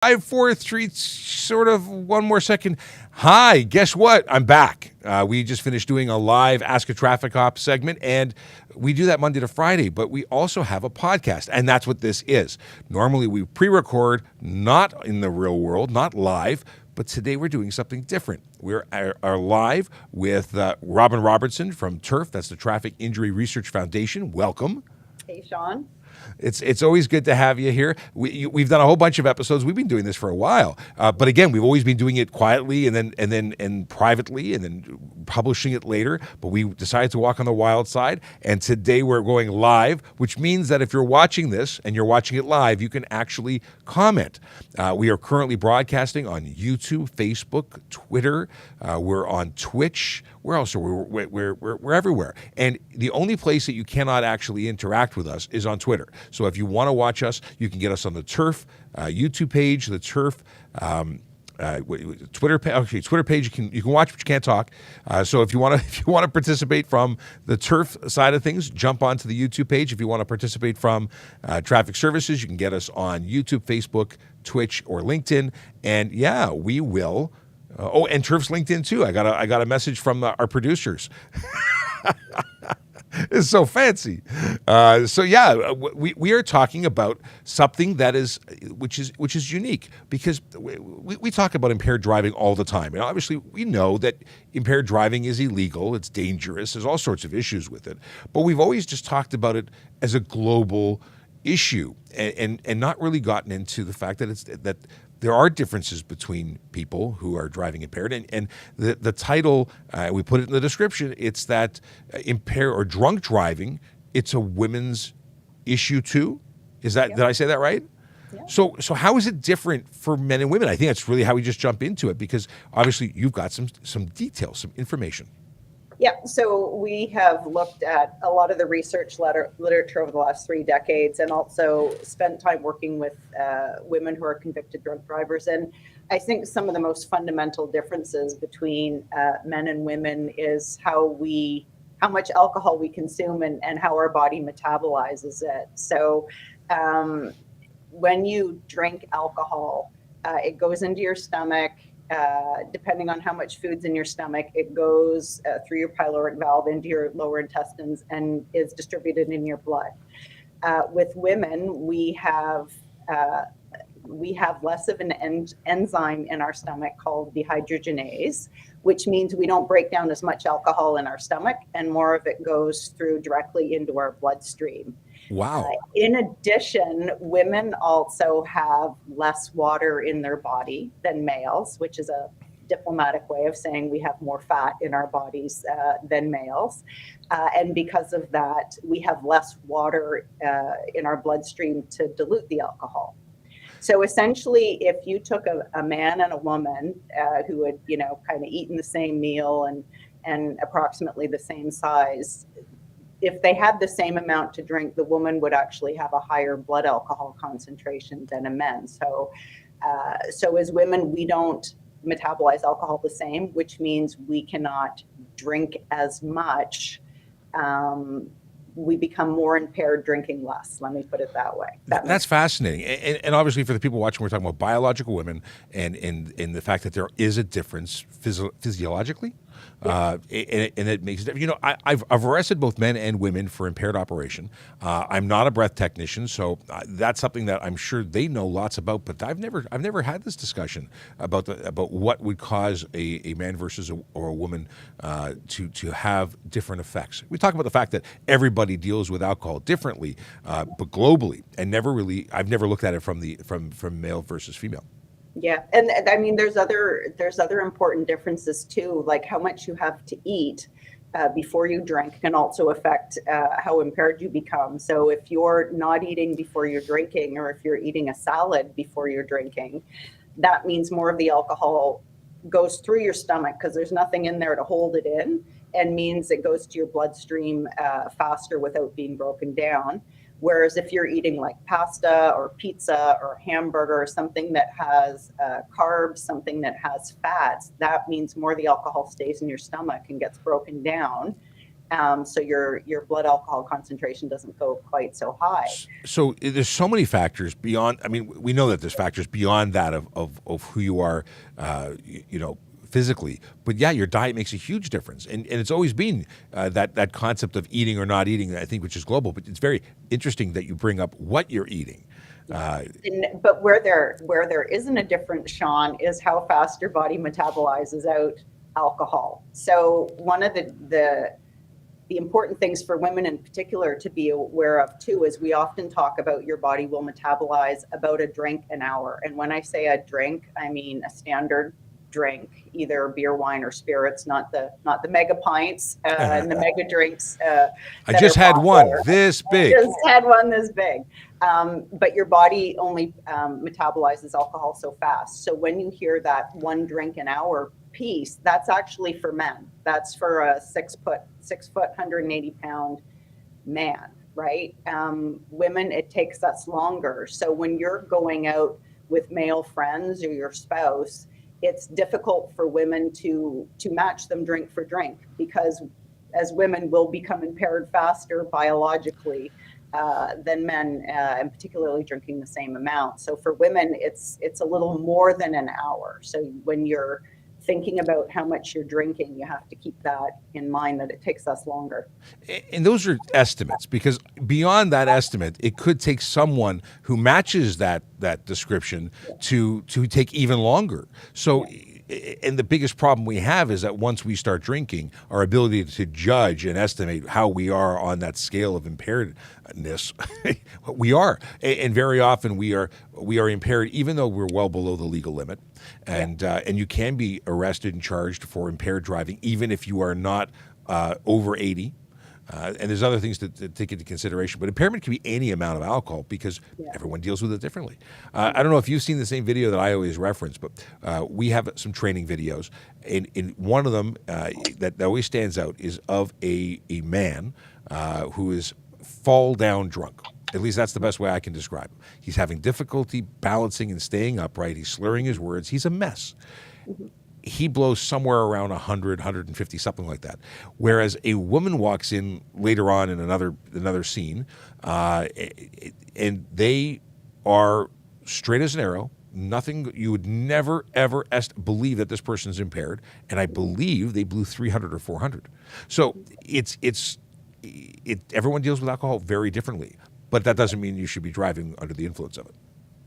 5, 4, 3, sort of one more second. Hi, guess what? I'm back. We just finished doing a live Ask a Traffic Cop segment, and we do that Monday to Friday, but we also have a podcast, and that's what this is. Normally, we pre-record, not in the real world, not live, but today we're doing something different. We are live with Robyn Robertson from TIRF, that's the Traffic Injury Research Foundation. Welcome. Hey, Sean. It's always good to have you here. We've done a whole bunch of episodes. We've been doing this for a while, but again, we've always been doing it quietly and privately, and then publishing it later. But we decided to walk on the wild side, and today we're going live, which means that if you're watching this and you're watching it live, you can actually comment. We are currently broadcasting on YouTube, Facebook, Twitter. We're on Twitch. Where else are we? We're everywhere. And the only place that you cannot actually interact with us is on Twitter. So if you want to watch us, you can get us on the TIRF YouTube page, the TIRF Twitter page. Okay, Twitter page. You can watch, but you can't talk. So if you want to participate from the TIRF side of things, jump onto the YouTube page. If you want to participate from Traffic Services, you can get us on YouTube, Facebook, Twitch, or LinkedIn. And yeah, we will. And TIRF's LinkedIn too. I got a message from our producers. It's so fancy. So yeah, we are talking about something that is which is unique, because we talk about impaired driving all the time, and obviously we know that impaired driving is illegal, it's dangerous, there's all sorts of issues with it, but we've always just talked about it as a global issue, and not really gotten into the fact that there are differences between people who are driving impaired, and the title, we put it in the description, it's that impaired or drunk driving, it's a women's issue too. Is that, Did I say that right? Yeah. So how is it different for men and women? I think that's really how we just jump into it, because obviously you've got some details, some information. Yeah, so we have looked at a lot of the research literature over the last 3 decades, and also spent time working with women who are convicted drunk drivers. And I think some of the most fundamental differences between men and women is how much alcohol we consume and how our body metabolizes it. So when you drink alcohol, it goes into your stomach. Depending on how much food's in your stomach, it goes through your pyloric valve into your lower intestines and is distributed in your blood. With women, we have less of an enzyme in our stomach called dehydrogenase, which means we don't break down as much alcohol in our stomach, and more of it goes through directly into our bloodstream. Wow. In addition, women also have less water in their body than males, which is a diplomatic way of saying we have more fat in our bodies than males. And because of that, we have less water in our bloodstream to dilute the alcohol. So essentially, if you took a man and a woman who had, kind of eaten the same meal and approximately the same size, if they had the same amount to drink, the woman would actually have a higher blood alcohol concentration than a man. So as women, we don't metabolize alcohol the same, which means we cannot drink as much. We become more impaired drinking less. Let me put it that way. That's fascinating. And obviously for the people watching, we're talking about biological women and the fact that there is a difference physiologically. And it makes it different. I've arrested both men and women for impaired operation. I'm not a breath technician, so that's something that I'm sure they know lots about. But I've never had this discussion about what would cause a man versus a woman to have different effects. We talk about the fact that everybody deals with alcohol differently, but globally, and I've never looked at it from male versus female. Yeah, and I mean, there's other important differences too, like how much you have to eat before you drink can also affect how impaired you become. So if you're not eating before you're drinking, or if you're eating a salad before you're drinking, that means more of the alcohol goes through your stomach because there's nothing in there to hold it in, and means it goes to your bloodstream faster without being broken down. Whereas if you're eating like pasta or pizza or hamburger, something that has carbs, something that has fats, that means more of the alcohol stays in your stomach and gets broken down. So your blood alcohol concentration doesn't go quite so high. So there's so many factors beyond. I mean, we know that there's factors beyond that of who you are, physically. But yeah, your diet makes a huge difference, and it's always been that concept of eating or not eating, I think, which is global. But it's very interesting that you bring up what you're eating. But where there isn't a difference, Sean, is how fast your body metabolizes out alcohol. So one of the important things for women in particular to be aware of too is we often talk about your body will metabolize about a drink an hour. And when I say a drink, I mean a standard drink, either beer, wine, or spirits, not the mega pints and the mega drinks. I just had one this big. I just had one this big. But your body only metabolizes alcohol so fast. So when you hear that one drink an hour piece, that's actually for men. That's for a 6 foot, 180-pound man, right? Women, it takes us longer. So when you're going out with male friends or your spouse, it's difficult for women to match them drink for drink, because as women will become impaired faster biologically than men, and particularly drinking the same amount. So for women, it's a little more than an hour. So when you're thinking about how much you're drinking, you have to keep that in mind, that it takes us longer. And those are estimates, because beyond that estimate, it could take someone who matches that description to take even longer. So, and the biggest problem we have is that once we start drinking, our ability to judge and estimate how we are on that scale of impairedness, we are, and very often we are impaired, even though we're well below the legal limit, and you can be arrested and charged for impaired driving, even if you are not over 80. And there's other things to take into consideration. But impairment can be any amount of alcohol, because everyone deals with it differently. I don't know if you've seen the same video that I always reference, but we have some training videos. In one of them that always stands out is of a man who is fall down drunk. At least that's the best way I can describe him. He's having difficulty balancing and staying upright. He's slurring his words. He's a mess. Mm-hmm. He blows somewhere around 100, 150, something like that. Whereas a woman walks in later on in another scene, and they are straight as an arrow. Nothing, you would never, ever believe that this person's impaired. And I believe they blew 300 or 400. So everyone deals with alcohol very differently. But that doesn't mean you should be driving under the influence of it.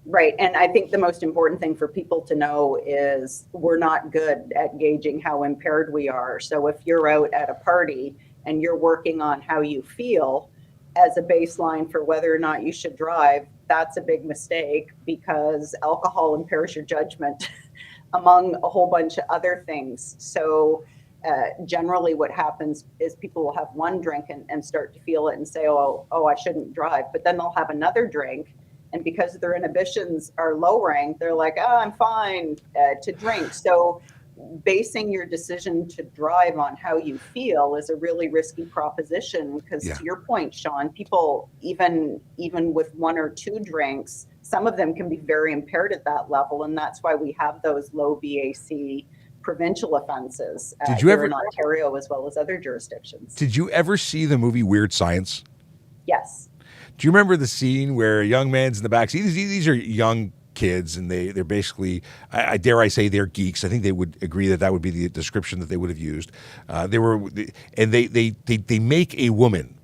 Right. And I think the most important thing for people to know is we're not good at gauging how impaired we are. So if you're out at a party and you're working on how you feel as a baseline for whether or not you should drive, that's a big mistake, because alcohol impairs your judgment among a whole bunch of other things. So generally what happens is people will have one drink and start to feel it and say, oh, I shouldn't drive. But then they'll have another drink. And because their inhibitions are lowering, they're like, oh, I'm fine to drink. So basing your decision to drive on how you feel is a really risky proposition, because to your point, Sean, people, even with one or two drinks, some of them can be very impaired at that level. And that's why we have those low BAC provincial offenses here in Ontario as well as other jurisdictions. Did you ever see the movie Weird Science? Yes. Do you remember the scene where a young man's in the backseat? These are young kids, and they're basically, I dare I say, they're geeks. I think they would agree that would be the description that they would have used. They make a woman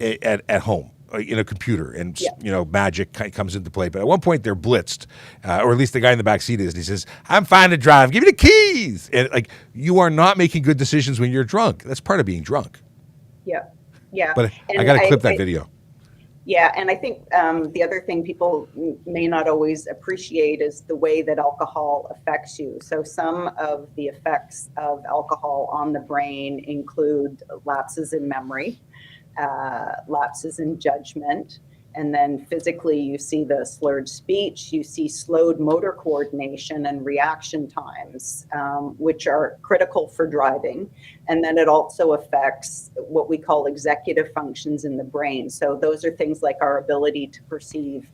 at home in a computer, and magic comes into play. But at one point they're blitzed, or at least the guy in the back seat is, and he says, "I'm fine to drive. Give me the keys." And you are not making good decisions when you're drunk. That's part of being drunk. Yeah. But I got to clip that video. Yeah, and I think the other thing people may not always appreciate is the way that alcohol affects you. So some of the effects of alcohol on the brain include lapses in memory, lapses in judgment, and then physically you see the slurred speech, you see slowed motor coordination and reaction times, which are critical for driving. And then it also affects what we call executive functions in the brain. So those are things like our ability to perceive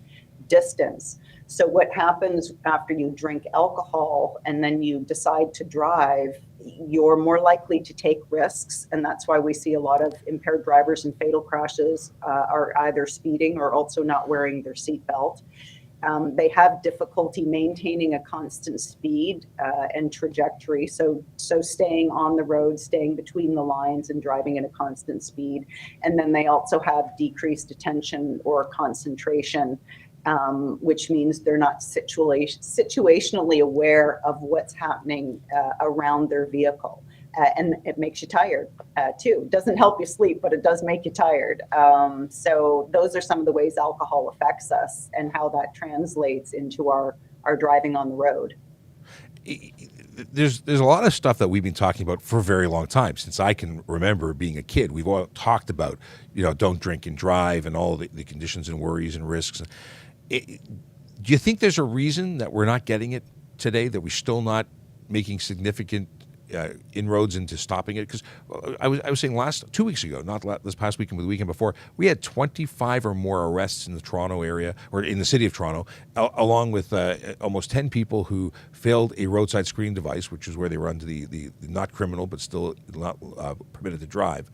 distance. So what happens after you drink alcohol and then you decide to drive, you're more likely to take risks. And that's why we see a lot of impaired drivers and fatal crashes are either speeding or also not wearing their seatbelt. They have difficulty maintaining a constant speed and trajectory. So staying on the road, staying between the lines and driving at a constant speed. And then they also have decreased attention or concentration, which means they're not situationally aware of what's happening around their vehicle. And it makes you tired too. It doesn't help you sleep, but it does make you tired. So those are some of the ways alcohol affects us and how that translates into our driving on the road. There's a lot of stuff that we've been talking about for a very long time. Since I can remember being a kid, we've all talked about, don't drink and drive and all the conditions and worries and risks. Do you think there's a reason that we're not getting it today, that we're still not making significant inroads into stopping it? Because I was saying 2 weeks ago, not this past weekend, but the weekend before, we had 25 or more arrests in the Toronto area, or in the city of Toronto, along with almost 10 people who failed a roadside screening device, which is where they were under the not criminal but still not permitted to drive.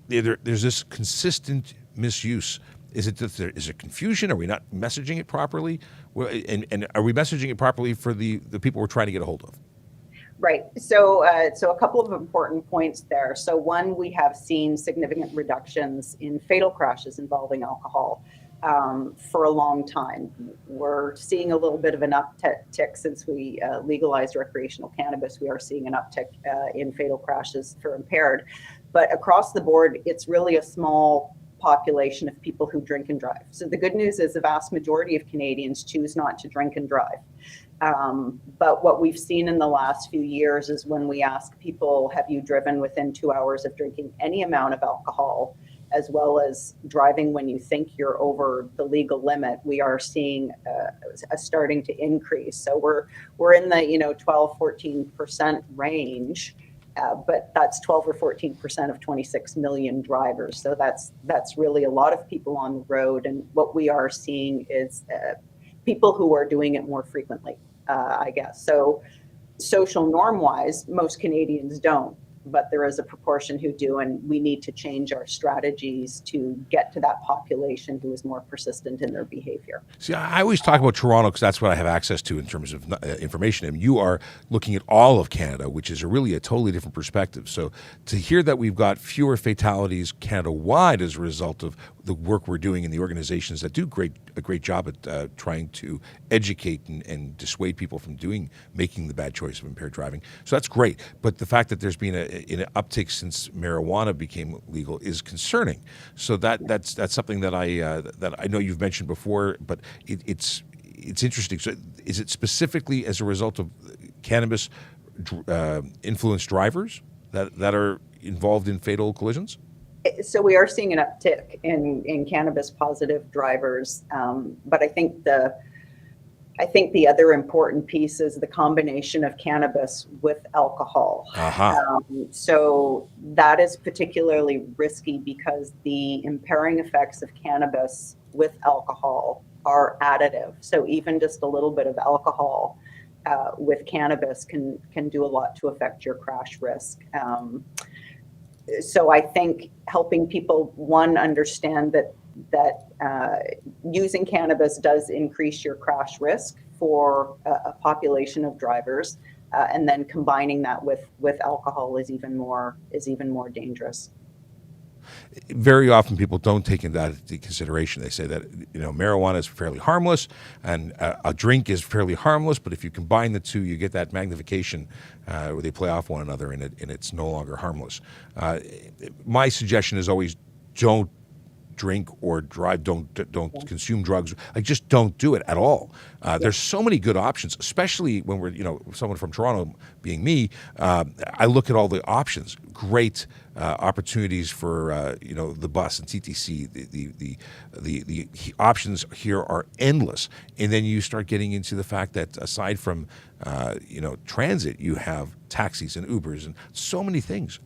There's this consistent misuse. Is it confusion? Are we not messaging it properly? And are we messaging it properly for the people we're trying to get a hold of? Right. So a couple of important points there. So one, we have seen significant reductions in fatal crashes involving alcohol for a long time. We're seeing a little bit of an uptick since we legalized recreational cannabis. We are seeing an uptick in fatal crashes for impaired. But across the board, it's really a small population of people who drink and drive. So the good news is the vast majority of Canadians choose not to drink and drive. But what we've seen in the last few years is when we ask people, have you driven within 2 hours of drinking any amount of alcohol, as well as driving when you think you're over the legal limit, we are seeing a starting to increase. So we're in the 12, 14% range, but that's 12 or 14% of 26 million drivers. So that's really a lot of people on the road. And what we are seeing is people who are doing it more frequently. I guess. So social norm wise, most Canadians don't, but there is a proportion who do, and we need to change our strategies to get to that population who is more persistent in their behavior. See, I always talk about Toronto because that's what I have access to in terms of information. And you are looking at all of Canada, which is really a totally different perspective. So to hear that we've got fewer fatalities Canada-wide as a result of the work we're doing in the organizations that do a great job at trying to educate and dissuade people from making the bad choice of impaired driving. So that's great. But the fact that there's been an uptick since marijuana became legal is concerning. So that's something that I know you've mentioned before, but it's interesting. So is it specifically as a result of cannabis influenced drivers that are involved in fatal collisions? So we are seeing an uptick in cannabis positive drivers, but I think the other important piece is the combination of cannabis with alcohol. Uh-huh. So that is particularly risky because the impairing effects of cannabis with alcohol are additive. So even just a little bit of alcohol with cannabis can do a lot to affect your crash risk. So I think helping people, one, understand that using cannabis does increase your crash risk for a population of drivers, and then combining that with alcohol is even more dangerous. Very often people don't take that into consideration. They say that marijuana is fairly harmless and a drink is fairly harmless, but if you combine the two, you get that magnification where they play off one another and it's no longer harmless. My suggestion is always don't drink or drive, don't consume drugs. Just don't do it at all. There's so many good options, especially when we're, someone from Toronto being me, I look at all the options, great opportunities for, the bus and TTC, the options here are endless. And then you start getting into the fact that aside from, transit, you have taxis and Ubers and so many things.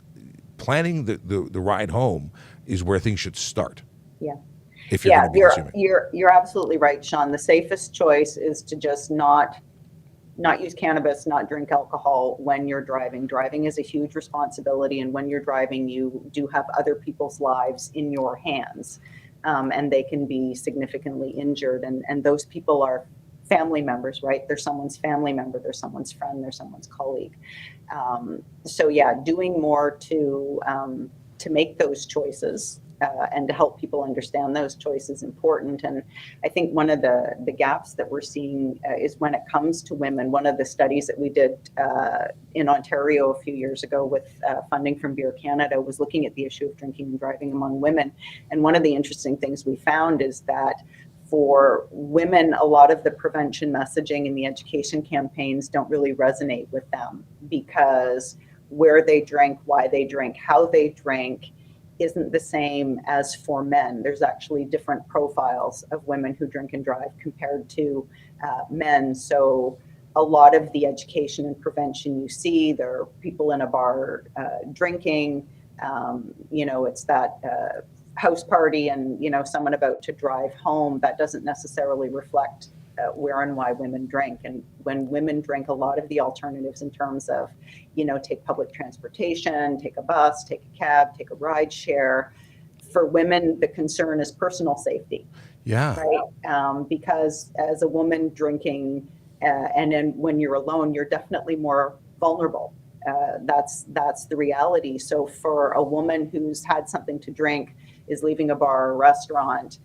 Planning the ride home is where things should start. Yeah. if you're going to be consuming. You're absolutely right, Sean. The safest choice is to just not use cannabis, not drink alcohol when you're driving. Driving is a huge responsibility, and when you're driving, you do have other people's lives in your hands, and they can be significantly injured. And those people are family members, right? They're someone's family member, they're someone's friend, they're someone's colleague. So yeah, doing more to make those choices. And to help people understand those choices important. And I think one of the gaps that we're seeing is when it comes to women. One of the studies that we did in Ontario a few years ago with funding from Beer Canada was looking at the issue of drinking and driving among women. And one of the interesting things we found is that for women, a lot of the prevention messaging and the education campaigns don't really resonate with them, because where they drink, why they drink, how they drink isn't the same as for men. There's actually different profiles of women who drink and drive compared to men. So a lot of the education and prevention you see, there are people in a bar drinking, it's that house party and, someone about to drive home. That doesn't necessarily reflect where and why women drink. And when women drink, a lot of the alternatives in terms of, take public transportation, take a bus, take a cab, take a ride share. For women, the concern is personal safety. Yeah. Right. Because as a woman drinking, and then when you're alone, you're definitely more vulnerable. That's the reality. So for a woman who's had something to drink, is leaving a bar or restaurant,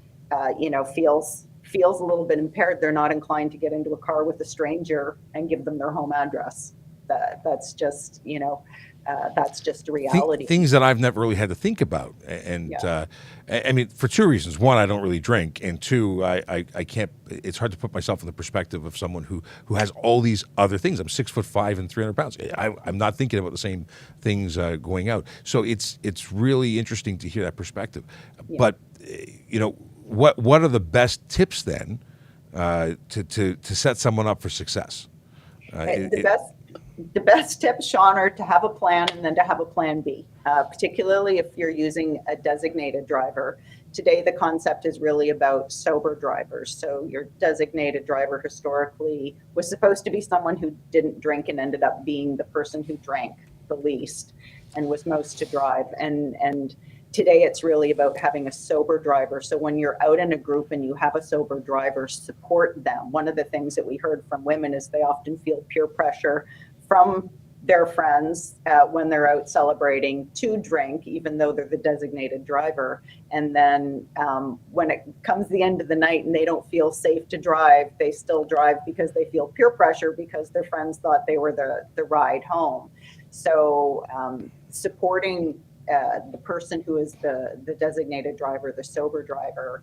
feels a little bit impaired, they're not inclined to get into a car with a stranger and give them their home address. That's just a reality. Things that I've never really had to think about. And I mean, for two reasons. One, I don't really drink. And two, I can't, it's hard to put myself in the perspective of someone who has all these other things. I'm 6'5" and 300 pounds. I'm not thinking about the same things going out. So it's really interesting to hear that perspective. Yeah. But, what are the best tips then to set someone up for success? The best tips, Sean, are to have a plan and then to have a plan B, particularly if you're using a designated driver. Today, the concept is really about sober drivers. So your designated driver historically was supposed to be someone who didn't drink and ended up being the person who drank the least and was most to drive. And today, it's really about having a sober driver. So when you're out in a group and you have a sober driver, support them. One of the things that we heard from women is they often feel peer pressure from their friends when they're out celebrating to drink, even though they're the designated driver. And then when it comes the end of the night and they don't feel safe to drive, they still drive because they feel peer pressure because their friends thought they were the ride home. So supporting the person who is the designated driver, the sober driver,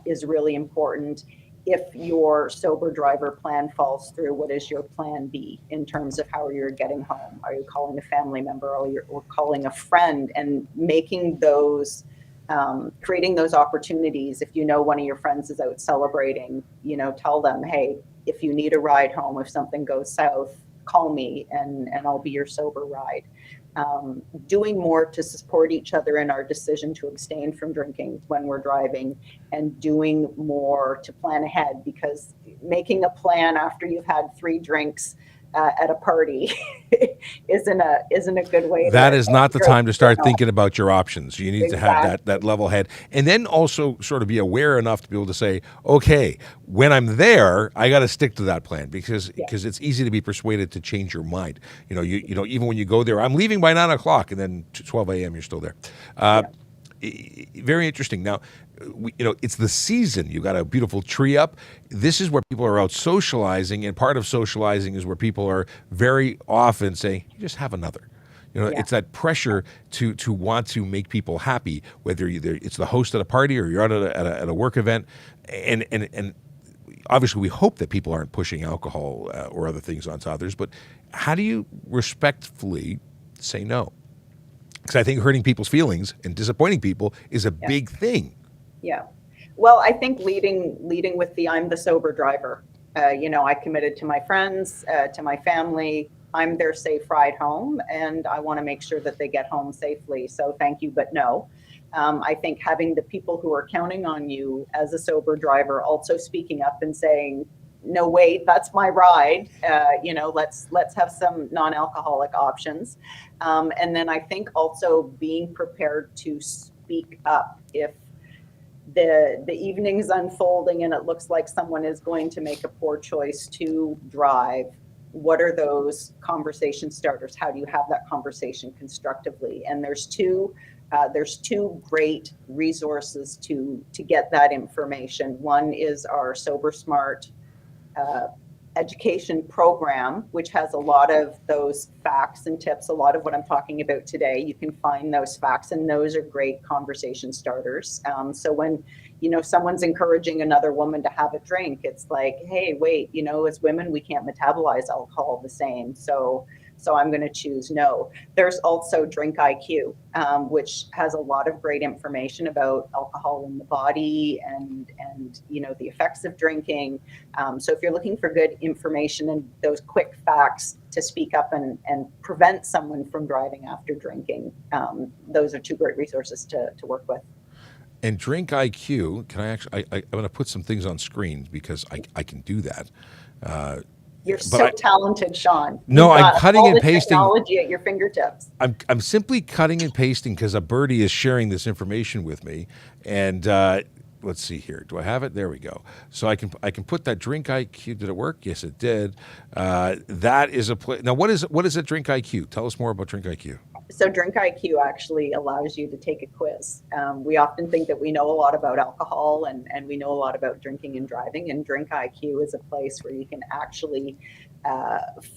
is really important. If your sober driver plan falls through, what is your plan B in terms of how you're getting home? Are you calling a family member or calling a friend, and making those, creating those opportunities? If you know one of your friends is out celebrating, tell them, hey, if you need a ride home, if something goes south, call me and I'll be your sober ride. Doing more to support each other in our decision to abstain from drinking when we're driving, and doing more to plan ahead, because making a plan after you've had 3 drinks at a party isn't a good way. That is not the time to start thinking about your options. You need to have that level head, and then also sort of be aware enough to be able to say, okay, when I'm there, I got to stick to that plan, because it's easy to be persuaded to change your mind. Even when you go there, I'm leaving by 9 o'clock, and then 12 a.m. you're still there. Very interesting. Now, it's the season. You got a beautiful tree up. This is where people are out socializing, and part of socializing is where people are very often saying, "You just have another." It's that pressure to want to make people happy, whether it's the host at a party or you're out at a work event, and obviously we hope that people aren't pushing alcohol or other things onto others. But how do you respectfully say no? Because I think hurting people's feelings and disappointing people is a big thing. Yeah. Well, I think leading with I'm the sober driver. I committed to my friends, to my family. I'm their safe ride home, and I want to make sure that they get home safely. So thank you, but no. I think having the people who are counting on you as a sober driver also speaking up and saying, no, wait, that's my ride. Let's have some non-alcoholic options. And then I think also being prepared to speak up if the evening's unfolding and it looks like someone is going to make a poor choice to drive. What are those conversation starters? How do you have that conversation constructively? And there's two great resources to get that information. One is our Sober Smart education program, which has a lot of those facts and tips, a lot of what I'm talking about today. You can find those facts, and those are great conversation starters. So when someone's encouraging another woman to have a drink, it's like, hey, wait, as women, we can't metabolize alcohol the same. So I'm going to choose no. There's also Drink IQ, which has a lot of great information about alcohol in the body and the effects of drinking. So if you're looking for good information and those quick facts to speak up and prevent someone from driving after drinking, those are two great resources to work with. And Drink IQ, can I actually, I'm going to put some things on screen because I can do that. You're so talented, Sean. No, I'm cutting and pasting. Technology at your fingertips. I'm simply cutting and pasting because a birdie is sharing this information with me. And let's see here. Do I have it? There we go. So I can put that Drink IQ. Did it work? Yes, it did. That is a play. Now, what is a Drink IQ? Tell us more about Drink IQ. So Drink IQ actually allows you to take a quiz. We often think that we know a lot about alcohol and we know a lot about drinking and driving, and Drink IQ is a place where you can actually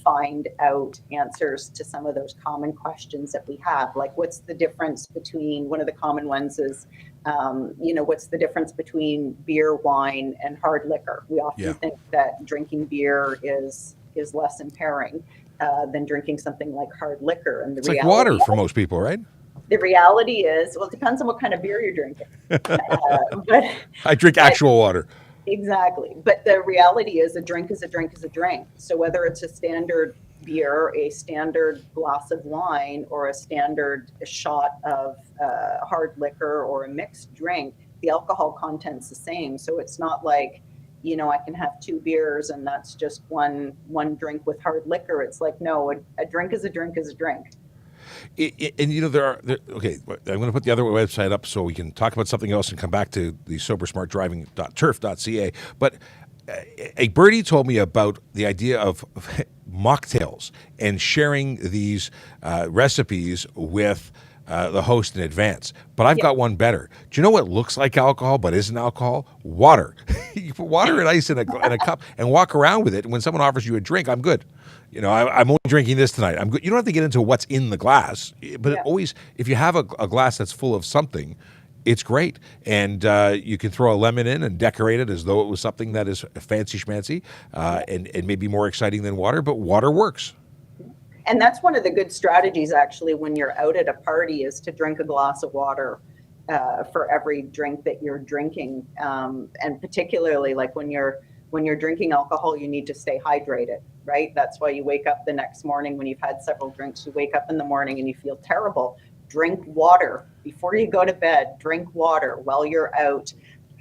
find out answers to some of those common questions that we have. Like, what's the difference between, one of the common ones is, what's the difference between beer, wine, and hard liquor? We often think that drinking beer is less impairing than drinking something like hard liquor. And it's like water for most people, right? The reality is, well, it depends on what kind of beer you're drinking. But I drink actual water. Exactly. But the reality is a drink is a drink is a drink. So whether it's a standard beer, a standard glass of wine, or a standard shot of hard liquor or a mixed drink, the alcohol content's the same. So it's not like, I can have two beers and that's just one drink with hard liquor. It's like, no, a drink is a drink is a drink. Okay, I'm going to put the other website up so we can talk about something else and come back to the sobersmartdriving.turf.ca. But a birdie told me about the idea of mocktails and sharing these recipes with the host in advance. But I've got one better. Do you know what looks like alcohol but isn't alcohol? Water. You put water and ice in a cup and walk around with it. And when someone offers you a drink, I'm good. I'm only drinking this tonight. I'm good. You don't have to get into what's in the glass. But always, if you have a glass that's full of something, it's great. And you can throw a lemon in and decorate it as though it was something that is fancy schmancy and maybe more exciting than water. But water works. And that's one of the good strategies, actually, when you're out at a party, is to drink a glass of water for every drink that you're drinking. And particularly, like when you're drinking alcohol, you need to stay hydrated, right? That's why you wake up the next morning when you've had several drinks. You wake up in the morning and you feel terrible. Drink water before you go to bed. Drink water while you're out.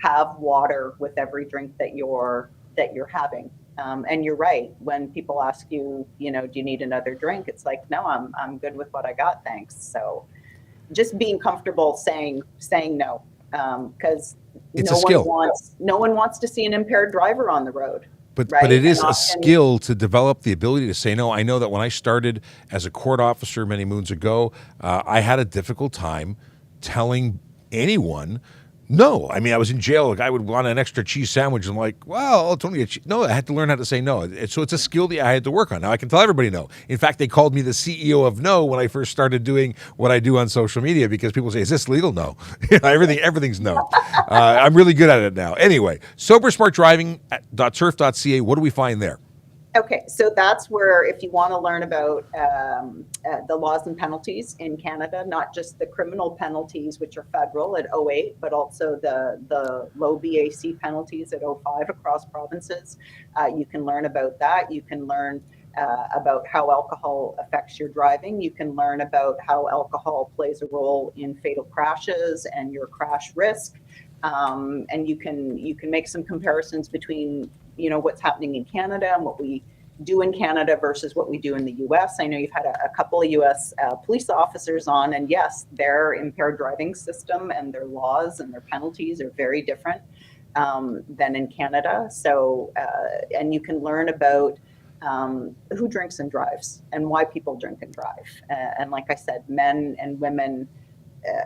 Have water with every drink that you're having. And you're right. When people ask you, do you need another drink? It's like, no, I'm good with what I got, thanks. So, just being comfortable saying no, because no one wants to see an impaired driver on the road. But it is a skill to develop the ability to say no. I know that when I started as a court officer many moons ago, I had a difficult time telling anyone no. I mean, I was in jail. A guy would want an extra cheese sandwich. I'm like, well, it's only a cheese. No, I had to learn how to say no. So it's a skill that I had to work on. Now I can tell everybody no. In fact, they called me the CEO of no when I first started doing what I do on social media because people say, is this legal? No. Everything's no. I'm really good at it now. Anyway, sobersmartdriving.turf.ca. What do we find there? Okay, so that's where, if you want to learn about the laws and penalties in Canada, not just the criminal penalties, which are federal at 08, but also the low BAC penalties at 05 across provinces, you can learn about that. You can learn about how alcohol affects your driving. You can learn about how alcohol plays a role in fatal crashes and your crash risk. And you can make some comparisons between, what's happening in Canada and what we do in Canada versus what we do in the US. I know you've had a couple of US police officers on, and yes, their impaired driving system and their laws and their penalties are very different than in Canada. So, and you can learn about who drinks and drives and why people drink and drive. And like I said, men and women,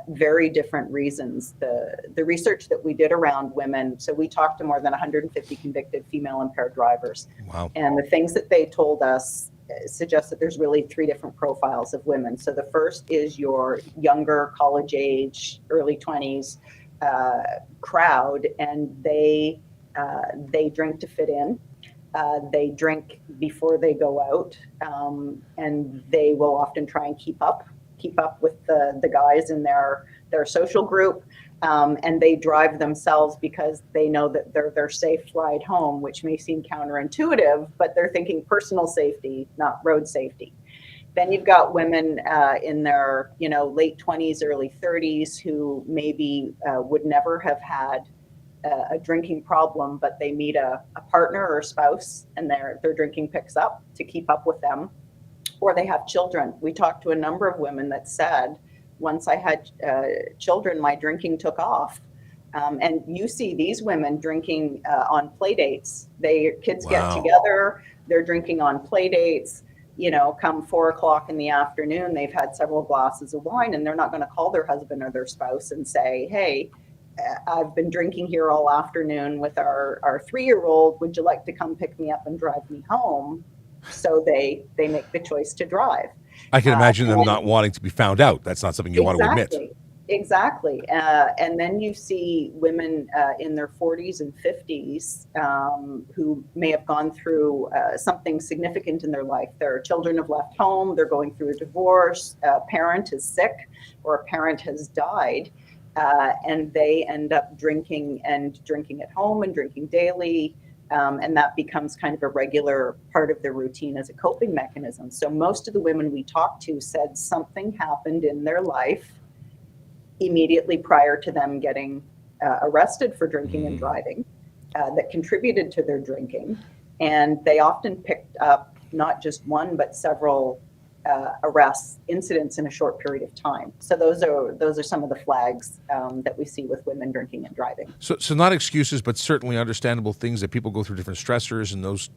very different reasons. The research that we did around women, so we talked to more than 150 convicted female impaired drivers. Wow. And the things that they told us suggest that there's really three different profiles of women. So the first is your younger, college age, early 20s crowd, and they drink to fit in. They drink before they go out, and they will often try and keep up with the guys in their social group, and they drive themselves because they know that they're their safe ride home, which may seem counterintuitive, but they're thinking personal safety, not road safety. Then you've got women in their late 20s, early 30s who maybe would never have had a drinking problem, but they meet a partner or a spouse, and their drinking picks up to keep up with them. Or they have children. We talked to a number of women that said, once I had children, my drinking took off. And you see these women drinking on play dates. Kids get together, they're drinking on play dates. Come 4:00 in the afternoon, they've had several glasses of wine, and they're not going to call their husband or their spouse and say, hey, I've been drinking here all afternoon with our 3-year-old. Would you like to come pick me up and drive me home? So they make the choice to drive. I can imagine them not wanting to be found out. That's not something you want to admit. Exactly. And then you see women in their 40s and 50s who may have gone through something significant in their life. Their children have left home, they're going through a divorce, a parent is sick, or a parent has died, and they end up drinking at home and drinking daily. And that becomes kind of a regular part of their routine as a coping mechanism. So most of the women we talked to said something happened in their life immediately prior to them getting arrested for drinking and driving that contributed to their drinking. And they often picked up not just one, but several arrests, incidents in a short period of time. So those are some of the flags that we see with women drinking and driving. So not excuses, but certainly understandable things that people go through different stressors, and those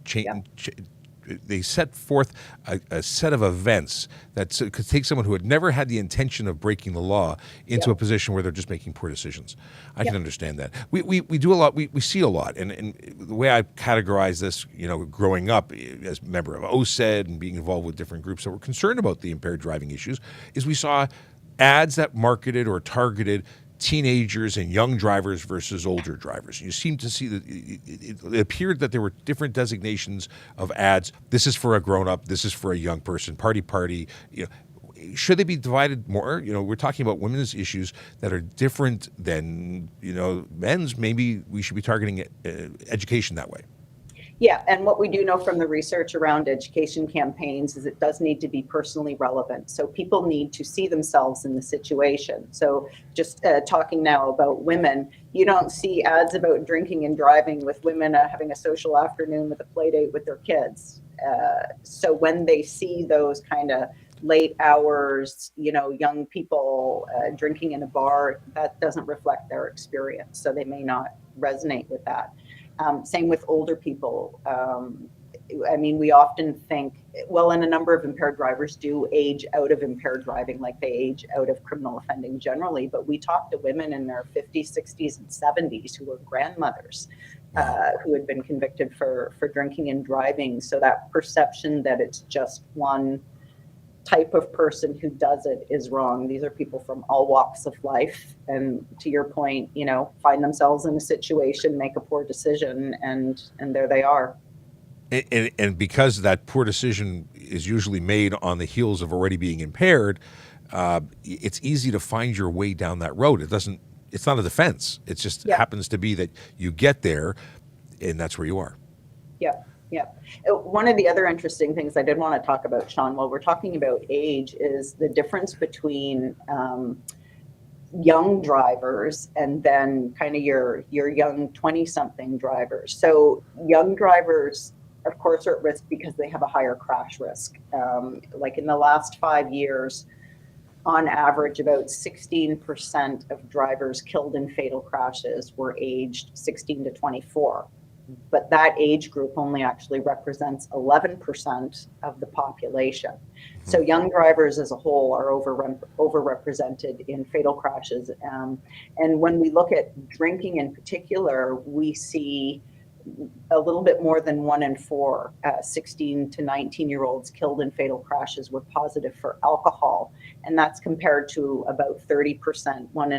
they set forth a set of events that could take someone who had never had the intention of breaking the law into a position where they're just making poor decisions. I can understand that. We do a lot. We see a lot, and the way I categorize this, growing up as a member of OSED and being involved with different groups that were concerned about the impaired driving issues, is we saw ads that marketed or targeted teenagers and young drivers versus older drivers. You seem to see that it appeared that there were different designations of ads. This is for a grown-up. This is for a young person. Party. Should they be divided more? We're talking about women's issues that are different than men's. Maybe we should be targeting education that way. Yeah, and what we do know from the research around education campaigns is it does need to be personally relevant. So people need to see themselves in the situation. So just talking now about women, you don't see ads about drinking and driving with women having a social afternoon with a play date with their kids. So when they see those kind of late hours, young people drinking in a bar, that doesn't reflect their experience. So they may not resonate with that. Same with older people. We often think, and a number of impaired drivers do age out of impaired driving, like they age out of criminal offending generally. But we talk to women in their 50s, 60s, and 70s who are grandmothers who had been convicted for drinking and driving. So that perception that it's just one type of person who does it is wrong. These are people from all walks of life, and to your point, find themselves in a situation, make a poor decision, and there they are. And because that poor decision is usually made on the heels of already being impaired, it's easy to find your way down that road. It's not a defense. It just happens to be that you get there, and that's where you are. Yeah. Yep. One of the other interesting things I did want to talk about, Sean, while we're talking about age, is the difference between young drivers and then kind of your young 20-something drivers. So young drivers, of course, are at risk because they have a higher crash risk. Like in the last 5 years, on average, about 16% of drivers killed in fatal crashes were aged 16 to 24. But that age group only actually represents 11% of the population. So young drivers as a whole are overrepresented in fatal crashes. And when we look at drinking in particular, we see a little bit more than 1 in 4 16 to 19-year-olds killed in fatal crashes were positive for alcohol, and that's compared to about 30%, one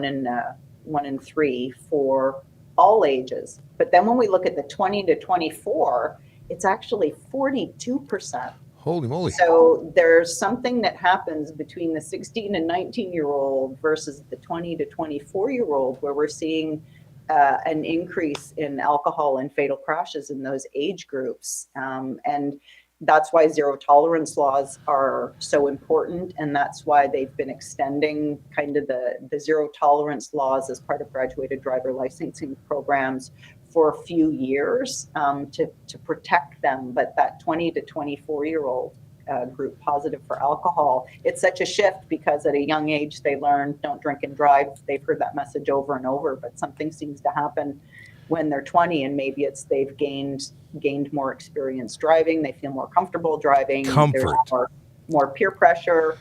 in 3 for all ages. But then when we look at the 20 to 24, it's actually 42%. Holy moly. So there's something that happens between the 16 and 19-year-old versus the 20 to 24-year-old where we're seeing an increase in alcohol and fatal crashes in those age groups. And that's why zero tolerance laws are so important. And that's why they've been extending kind of the zero tolerance laws as part of graduated driver licensing programs for a few years to protect them. But that 20 to 24-year-old group positive for alcohol, it's such a shift because at a young age they learn don't drink and drive. They've heard that message over and over, but something seems to happen when they're 20, and maybe it's they've gained more experience driving, they feel more comfortable driving, Comfort. there's more peer pressure.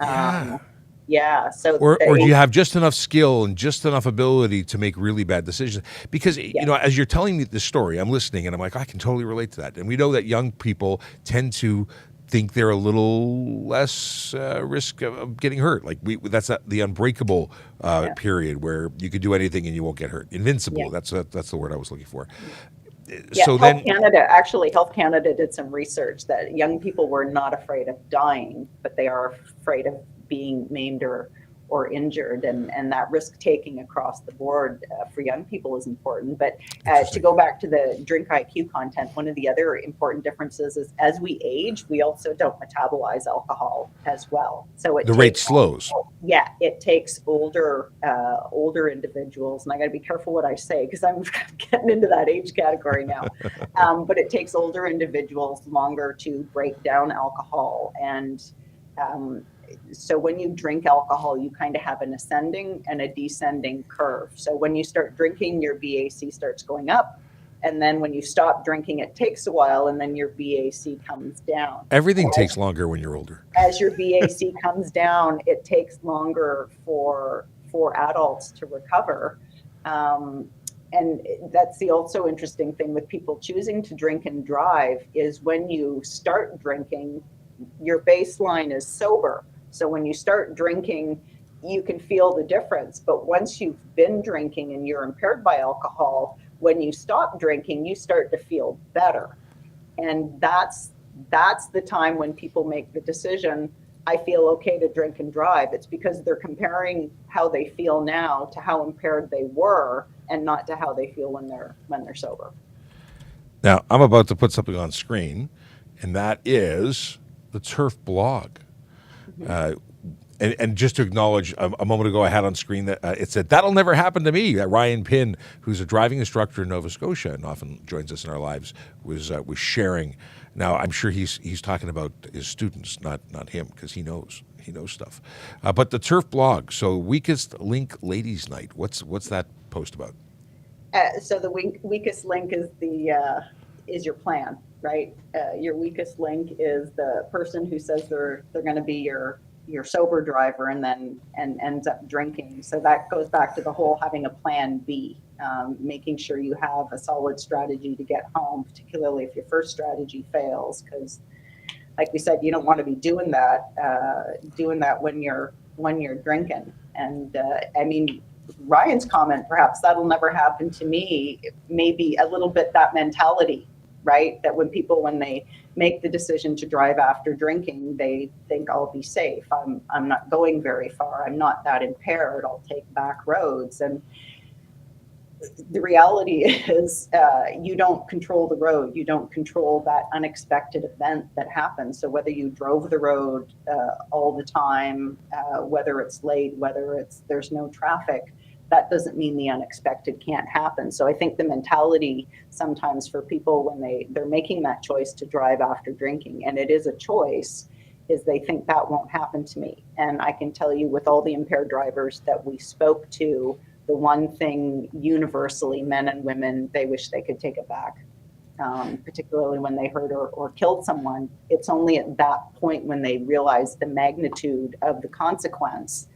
So or do you have just enough skill and just enough ability to make really bad decisions? Because you know, as you're telling me this story, I'm listening and I'm like, I can totally relate to that. And we know that young people tend to think they're a little less risk of getting hurt. Like that's the unbreakable period where you could do anything and you won't get hurt. Invincible. That's the word I was looking for. So Health Canada did some research that young people were not afraid of dying, but they are afraid of being maimed or injured, and that risk taking across the board for young people is important. But to go back to the drink IQ content, one of the other important differences is as we age, we also don't metabolize alcohol as well. So the rate slows. Yeah, it takes older individuals, and I got to be careful what I say because I'm getting into that age category now. But it takes older individuals longer to break down alcohol, and so when you drink alcohol, you kind of have an ascending and a descending curve. So when you start drinking, your BAC starts going up. And then when you stop drinking, it takes a while, and then your BAC comes down. Everything takes longer when you're older. As your BAC comes down, it takes longer for adults to recover. And that's the also interesting thing with people choosing to drink and drive is when you start drinking, your baseline is sober. So when you start drinking, you can feel the difference. But once you've been drinking and you're impaired by alcohol, when you stop drinking, you start to feel better. And that's the time when people make the decision, I feel okay to drink and drive. It's because they're comparing how they feel now to how impaired they were and not to how they feel when they're sober. Now, I'm about to put something on screen, and that is the Turf blog. And just to acknowledge, a moment ago I had on screen that it said, that'll never happen to me. That Ryan Pinn, who's a driving instructor in Nova Scotia and often joins us in our lives, was sharing. Now, I'm sure he's talking about his students, not him, because he knows stuff. But the Turf blog, so Weakest Link Ladies Night, what's that post about? So the weakest link is your plan, right? Your weakest link is the person who says they're going to be your sober driver and ends up drinking. So that goes back to the whole having a plan B, making sure you have a solid strategy to get home, particularly if your first strategy fails, because like we said, you don't want to be doing that when you're drinking. And I mean, Ryan's comment, perhaps that'll never happen to me, maybe a little bit that mentality, right? That when they make the decision to drive after drinking, they think I'll be safe. I'm not going very far. I'm not that impaired. I'll take back roads. And The reality is you don't control the road. You don't control that unexpected event that happens. So whether you drove the road all the time, whether it's late, whether there's no traffic, that doesn't mean the unexpected can't happen. So I think the mentality sometimes for people when they're making that choice to drive after drinking, and it is a choice, is they think that won't happen to me. And I can tell you with all the impaired drivers that we spoke to, the one thing universally, men and women, they wish they could take it back, particularly when they hurt or killed someone. It's only at that point when they realize the magnitude of the consequence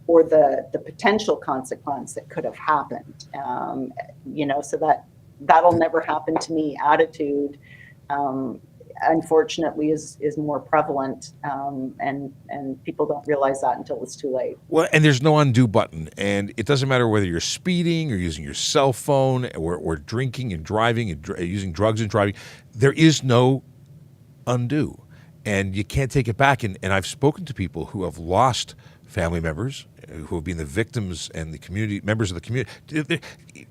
or the potential consequence that could have happened. So that'll never happen to me attitude, unfortunately is more prevalent, and people don't realize that until it's too late. Well, and there's no undo button, and it doesn't matter whether you're speeding or using your cell phone or drinking and driving and using drugs and driving. There is no undo, and you can't take it back. And I've spoken to people who have lost family members, who have been the victims and the community members of the community.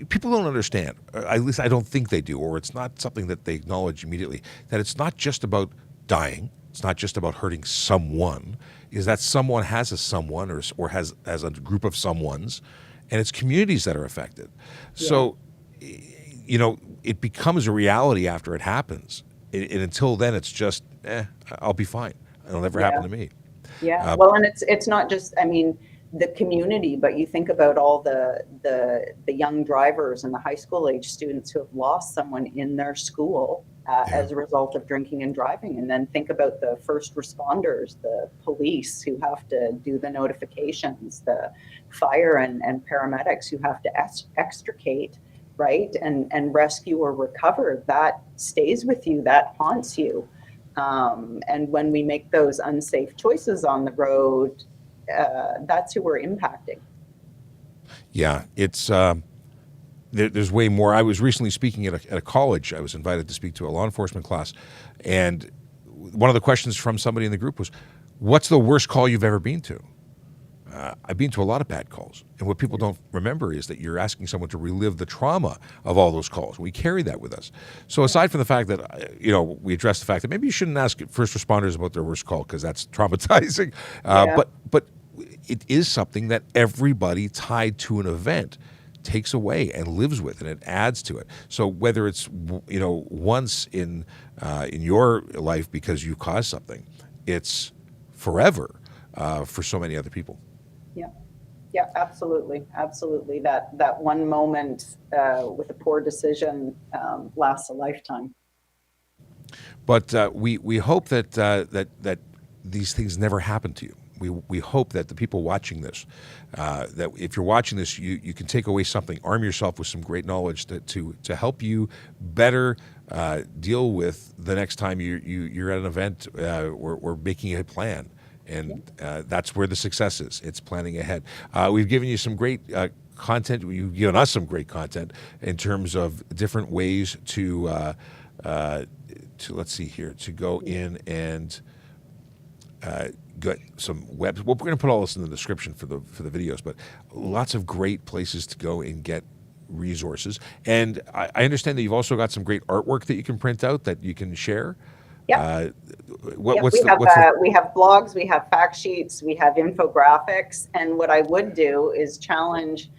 People don't understand, at least I don't think they do, or it's not something that they acknowledge immediately, that it's not just about dying. It's not just about hurting someone, is that someone has a someone or has a group of someones, and it's communities that are affected. Yeah. So, it becomes a reality after it happens. And until then, it's just, I'll be fine. It'll never happen to me. Yeah. Well, and it's not just, the community, but you think about all the young drivers and the high school age students who have lost someone in their school as a result of drinking and driving. And then think about the first responders, the police who have to do the notifications, the fire and paramedics who have to extricate, right, and rescue or recover. That stays with you, that haunts you. And when we make those unsafe choices on the road, that's who we're impacting. Yeah, it's there's way more. I was recently speaking at a college. I was invited to speak to a law enforcement class, and one of the questions from somebody in the group was, "What's the worst call you've ever been to?" I've been to a lot of bad calls, and what people don't remember is that you're asking someone to relive the trauma of all those calls. We carry that with us. So aside from the fact that we address the fact that maybe you shouldn't ask first responders about their worst call because that's traumatizing, but it is something that everybody tied to an event takes away and lives with, and it adds to it. So whether it's once in your life because you caused something, it's forever for so many other people. Yeah, absolutely. That one moment with a poor decision lasts a lifetime. But we hope that these things never happen to you. We hope that the people watching this, that if you're watching this, you can take away something, arm yourself with some great knowledge to help you better deal with the next time you're at an event or making a plan. And that's where the success is. It's planning ahead. We've given you some great content. You've given us some great content in terms of different ways to let's see here, to go in and get some webs. Well, we're going to put all this in the description for the videos, but lots of great places to go and get resources. And I understand that you've also got some great artwork that you can print out that you can share. Yeah. We have blogs, we have fact sheets, we have infographics, and what I would do is challenge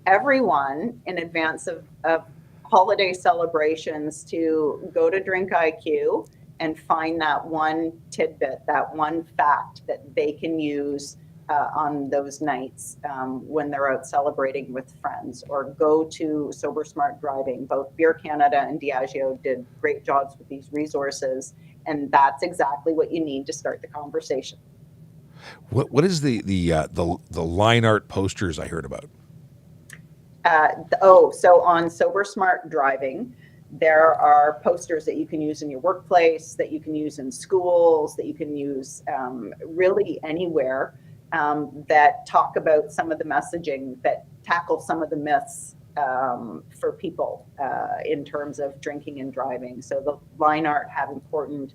everyone in advance of holiday celebrations to go to Drink IQ and find that one tidbit, that one fact that they can use on those nights when they're out celebrating with friends, or go to Sober Smart Driving. Both Beer Canada and Diageo did great jobs with these resources, and that's exactly what you need to start the conversation. What is the line art posters I heard about? So on Sober Smart Driving, there are posters that you can use in your workplace, that you can use in schools, that you can use really anywhere, that talk about some of the messaging, that tackle some of the myths for people in terms of drinking and driving. So the line art have important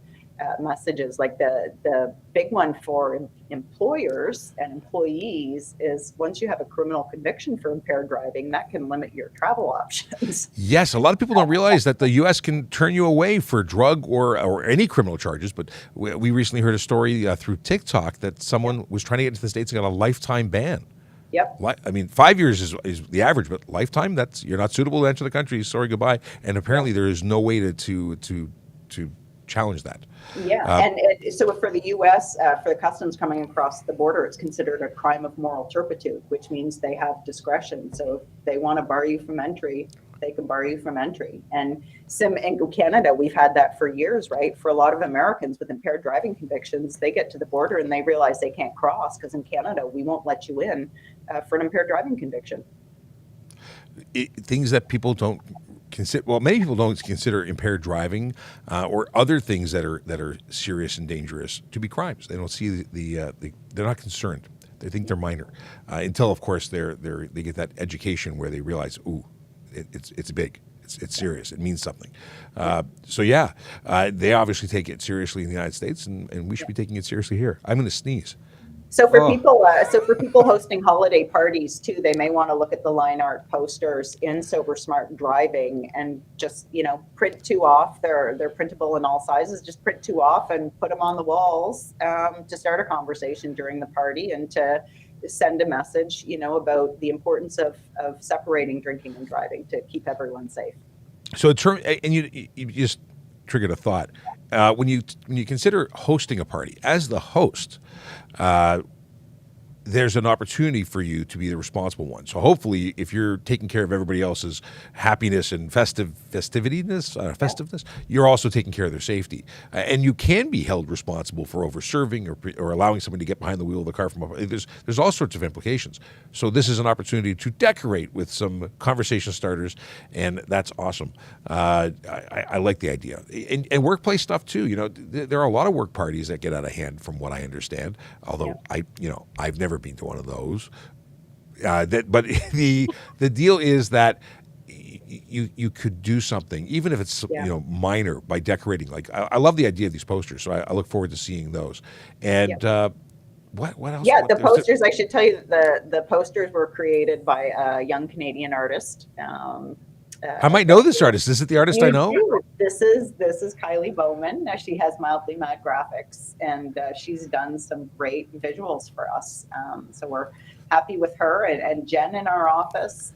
messages. Like the big one for employers and employees is once you have a criminal conviction for impaired driving, that can limit your travel options. Yes, a lot of people don't realize that the U.S. can turn you away for drug or any criminal charges. But we recently heard a story through TikTok that someone was trying to get into the States and got a lifetime ban. Yep. I mean, 5 years is the average, but lifetime, you're not suitable to enter the country. Sorry, goodbye. And apparently there is no way to challenge that. Yeah, so for the U.S., for the customs coming across the border, it's considered a crime of moral turpitude, which means they have discretion. So if they want to bar you from entry, they can bar you from entry. And in Canada, we've had that for years, right? For a lot of Americans with impaired driving convictions, they get to the border and they realize they can't cross because in Canada, we won't let you in for an impaired driving conviction. Things that people don't consider. Well, many people don't consider impaired driving or other things that are serious and dangerous to be crimes. They don't see they're not concerned. They think they're minor until, of course, they get that education where they realize, ooh, it's big. It's serious. It means something. They obviously take it seriously in the United States, and we should be taking it seriously here. I'm going to sneeze. So for people hosting holiday parties too, they may want to look at the line art posters in Sober Smart Driving and just print two off. They're printable in all sizes. Just print two off and put them on the walls to start a conversation during the party and to send a message, about the importance of separating drinking and driving to keep everyone safe. So you just triggered a thought. When you consider hosting a party as the host, there's an opportunity for you to be the responsible one. So hopefully, if you're taking care of everybody else's happiness and festiveness, you're also taking care of their safety. And you can be held responsible for over-serving or allowing somebody to get behind the wheel of the car from a. There's all sorts of implications. So this is an opportunity to decorate with some conversation starters, and that's awesome. I like the idea. And workplace stuff too. There are a lot of work parties that get out of hand, from what I understand. Although I've never been to one of those. But the deal is that you could do something, even if it's minor, by decorating. Like I love the idea of these posters, so I look forward to seeing those. And what else? Yeah, the posters. I should tell you that the posters were created by a young Canadian artist. I might know this artist. Is it the artist I know? This is Kylie Bowman. She has Mildly Mad Graphics, and she's done some great visuals for us. So we're happy with her and Jen in our office.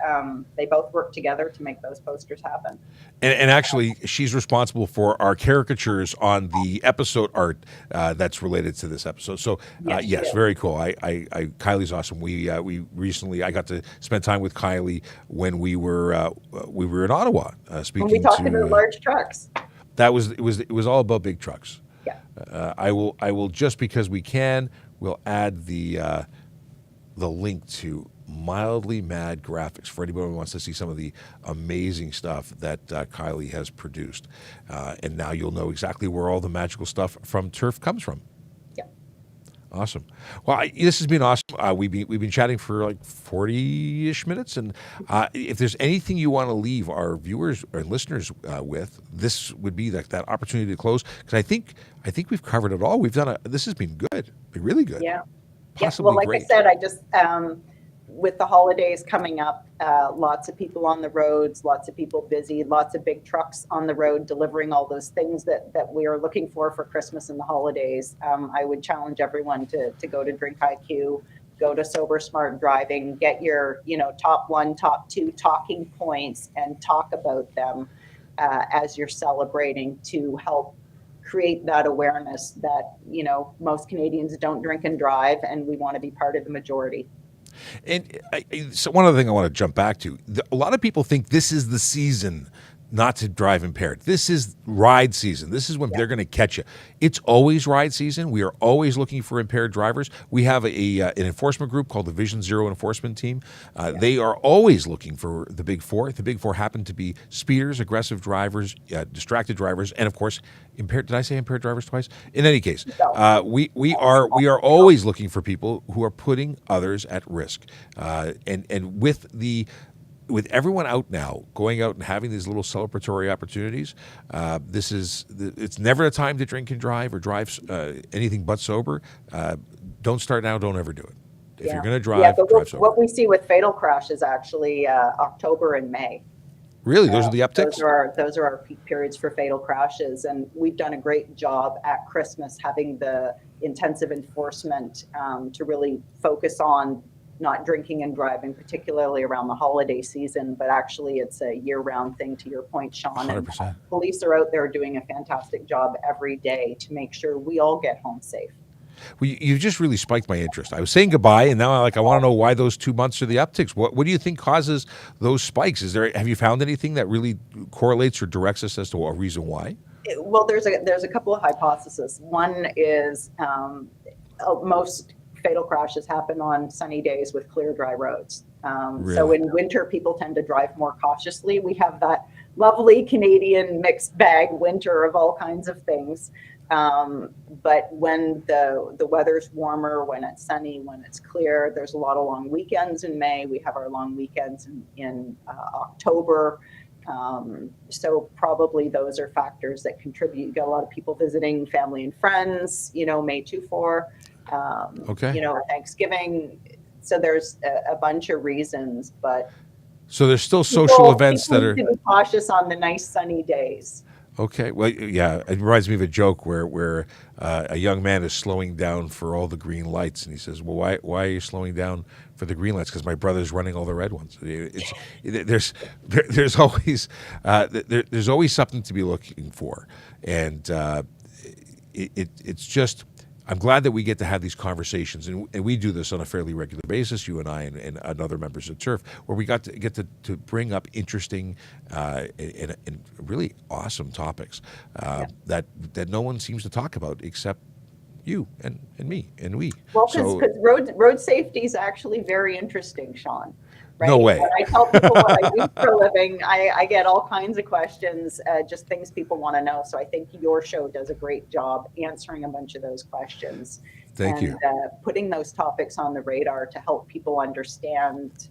They both work together to make those posters happen. And actually, she's responsible for our caricatures on the episode art that's related to this episode. So yes, very cool. Kylie's awesome. We recently I got to spend time with Kylie when we were in Ottawa speaking. When we talked about large trucks. It was all about big trucks. Yeah. I will just because we can. We'll add the link to Mildly Mad Graphics for anybody who wants to see some of the amazing stuff that Kylie has produced. And now you'll know exactly where all the magical stuff from Turf comes from. Yeah. Awesome. Well, this has been awesome. We've been chatting for like 40-ish minutes. And if there's anything you want to leave our viewers or listeners with, this would be that opportunity to close. Because I think we've covered it all. This has been good. Really good. Yeah. Possibly like great. I said, I just with the holidays coming up, lots of people on the roads, lots of people busy, lots of big trucks on the road delivering all those things that we are looking for Christmas and the holidays. I would challenge everyone to go to Drink IQ, go to Sober Smart Driving, get your top 1, top 2 talking points and talk about them as you're celebrating to help create that awareness that most Canadians don't drink and drive, and we want to be part of the majority. And so one other thing I want to jump back to, a lot of people think this is the season not to drive impaired. This is ride season. This is when they're going to catch you. It's always ride season. We are always looking for impaired drivers. We have an enforcement group called the Vision Zero Enforcement Team. They are always looking for the Big Four. The Big Four happen to be speeders, aggressive drivers, distracted drivers, and of course, impaired. Did I say impaired drivers twice? In any case, we are always looking for people who are putting others at risk. And with the with everyone out now, going out and having these little celebratory opportunities, it's never a time to drink and drive or drive anything but sober. Don't start now. Don't ever do it. If you're going to drive, but drive sober. what we see with fatal crash is actually October and May. Really, those are the upticks? Those are our peak periods for fatal crashes, and we've done a great job at Christmas having the intensive enforcement to really focus on not drinking and driving, particularly around the holiday season, but actually it's a year-round thing, to your point, Sean. 100%. And police are out there doing a fantastic job every day to make sure we all get home safe. Well, you just really spiked my interest. I was saying goodbye, and now I want to know why those 2 months are the upticks. What do you think causes those spikes? Have you found anything that really correlates or directs us as to a reason why? Well, there's a couple of hypotheses. One is most fatal crashes happen on sunny days with clear, dry roads. Really? So in winter, people tend to drive more cautiously. We have that lovely Canadian mixed bag winter of all kinds of things. But when the weather's warmer, when it's sunny, when it's clear, there's a lot of long weekends in May. We have our long weekends in October. So probably those are factors that contribute. You got a lot of people visiting family and friends, May 2-4, Thanksgiving. So there's a bunch of reasons, but so there's still social events that are to be cautious on the nice sunny days. Okay. Well, yeah, it reminds me of a joke where a young man is slowing down for all the green lights, and he says, "Well, why are you slowing down for the green lights? Because my brother's running all the red ones." There's always something to be looking for, and it's just. I'm glad that we get to have these conversations, and we do this on a fairly regular basis, you and I and other members of TURF, where we get to bring up interesting and really awesome topics that no one seems to talk about except you and me and we. Well, because road safety is actually very interesting, Sean. Right? No way. When I tell people what I do for a living, I get all kinds of questions, just things people want to know. So I think your show does a great job answering a bunch of those questions. Thank you. Putting those topics on the radar to help people understand,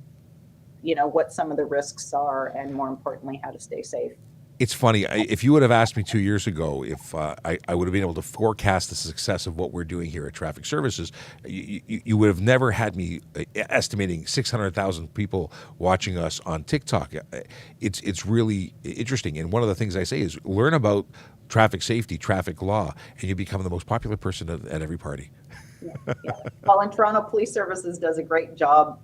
what some of the risks are, and more importantly, how to stay safe. It's funny. If you would have asked me 2 years ago if I would have been able to forecast the success of what we're doing here at Traffic Services, you would have never had me estimating 600,000 people watching us on TikTok. It's really interesting. And one of the things I say is learn about traffic safety, traffic law, and you become the most popular person at every party. Yeah. Well, and Toronto Police Services does a great job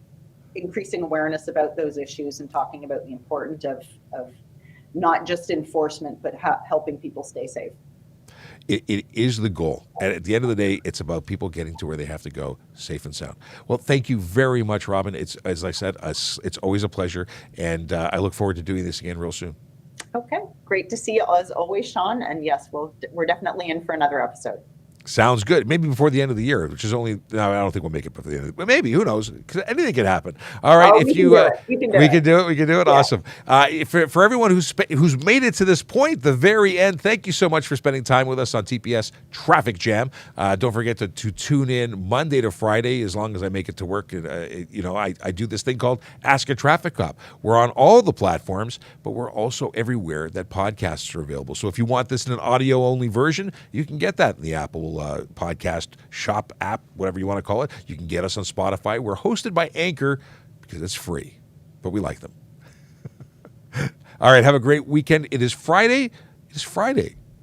increasing awareness about those issues and talking about the importance of not just enforcement, but helping people stay safe. It is the goal. And at the end of the day, it's about people getting to where they have to go safe and sound. Well, thank you very much, Robyn. It's, as I said, it's always a pleasure. And I look forward to doing this again real soon. Okay. Great to see you as always, Sean. And yes, we're definitely in for another episode. Sounds good. Maybe before the end of the year, which is only, no, I don't think we'll make it before the end of the year. But maybe, who knows? Because anything can happen. All right. We can do it. Yeah. Awesome. For everyone who's made it to this point, the very end, thank you so much for spending time with us on TPS Traffic Jam. Don't forget to tune in Monday to Friday, as long as I make it to work. I do this thing called Ask a Traffic Cop. We're on all the platforms, but we're also everywhere that podcasts are available. So if you want this in an audio-only version, you can get that in the Apple podcast shop app, whatever you want to call it. You can get us on Spotify. We're hosted by Anchor because it's free, but we like them. All right, have a great weekend. It is Friday.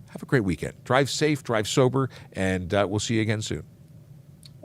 Have a great weekend. Drive safe, drive sober, and we'll see you again soon.